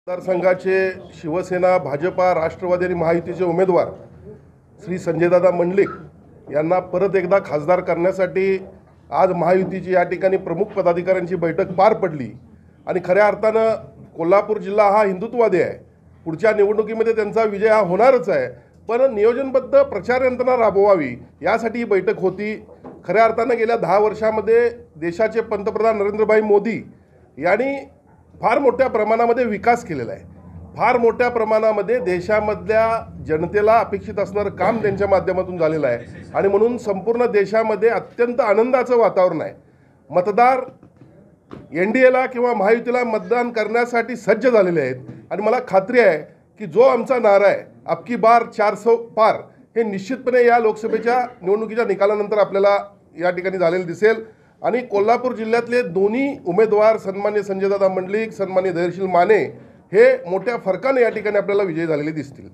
मतदारसंघाचे शिवसेना, भाजपा, राष्ट्रवादी आणि महायुतीचे उमेदवार श्री संजयदादा मंडलिक यांना परत एकदा खासदार करण्यासाठी आज महायुतीची या ठिकाणी प्रमुख पदाधिकाऱ्यांची बैठक पार पडली आणि खऱ्या अर्थानं कोल्हापूर जिल्हा हा हिंदुत्ववादी आहे। पुढच्या निवडणुकीमध्ये त्यांचा विजय हा होणारच आहे, पण नियोजनबद्ध प्रचार यंत्रणा राबवावी यासाठी ही बैठक होती। खऱ्या अर्थानं गेल्या 10 वर्षांमध्ये देशाचे पंतप्रधान नरेंद्रभाई मोदी यांनी फार मोठ्या प्रमाणामध्ये विकास केलेला आहे। फार मोठ्या प्रमाणामध्ये देशामधल्या जनतेला अपेक्षित असणारं काम त्यांच्या माध्यमातून झालेलं आहे आणि म्हणून संपूर्ण देशामध्ये अत्यंत आनंदाचं वातावरण आहे। मतदार एनडीएला किंवा महायुतीला मतदान करण्यासाठी सज्ज झालेले आहेत आणि मला खात्री आहे की जो आमचा नारा आहे अबकी बार 400 पार हे निश्चितपणे या लोकसभेच्या निवडणुकीच्या निकालानंतर आपल्याला या ठिकाणी झालेलं दिसेल आणि कोल्हापूर जिल्ह्यातले दोन्ही उमेदवार सन्मान्य संजयदादा मंडलिक, सन्मान्य धैर्यशील माने हे मोठ्या फरकाने या ठिकाणी आपल्याला विजयी झालेले दिसतील।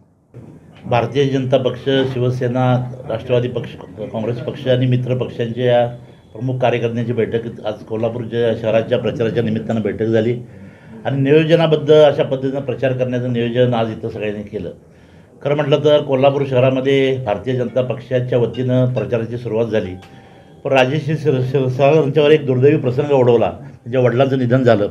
भारतीय जनता पक्ष, शिवसेना, राष्ट्रवादी पक्ष, काँग्रेस पक्ष आणि मित्र पक्षांच्या प्रमुख कार्यकर्त्यांची बैठक आज कोल्हापूर शहराच्या प्रचाराच्या निमित्तानं बैठक झाली आणि नियोजनाबद्ध अशा पद्धतीनं प्रचार करण्याचं नियोजन आज इथं सगळ्यांनी केलं। खरं म्हटलं तर कोल्हापूर शहरामध्ये भारतीय जनता पक्षाच्या वतीनं प्रचाराची सुरुवात झाली, पण राजेश सहगल यांच्यावर एक दुर्दैवी प्रसंग ओढवला। त्यांच्या वडिलांचं निधन झालं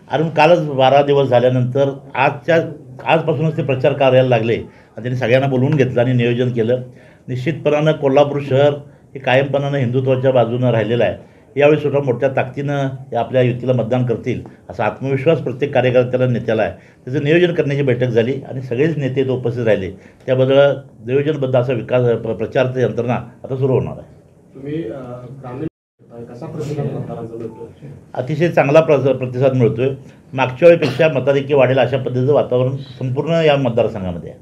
आणि कालच 12 दिवस झाल्यानंतर आजपासूनच ते प्रचार करायला लागले आणि त्यांनी सगळ्यांना बोलवून घेतलं आणि नियोजन केलं। निश्चितपणानं कोल्हापूर शहर हे कायमपणानं हिंदुत्वाच्या बाजूनं राहिलेलं आहे। यावेळी सुद्धा मोठ्या ताकदीनं आपल्या युतीला मतदान करतील असा आत्मविश्वास प्रत्येक कार्यकर्त्याला, नेत्याला आहे। त्याचं नियोजन करण्याची बैठक झाली आणि सगळेच नेते तो उपस्थित राहिले। त्याबद्दल नियोजनबद्ध असा विकास प्रचाराची यंत्रणा आता सुरू होणार आहे। अतिशय चांगला प्रतिसाद मिळतोय। मागच्या वेळेपेक्षा मताधिक्य वाढेल अशा पद्धतीचं वातावरण संपूर्ण या मतदारसंघामध्ये आहे।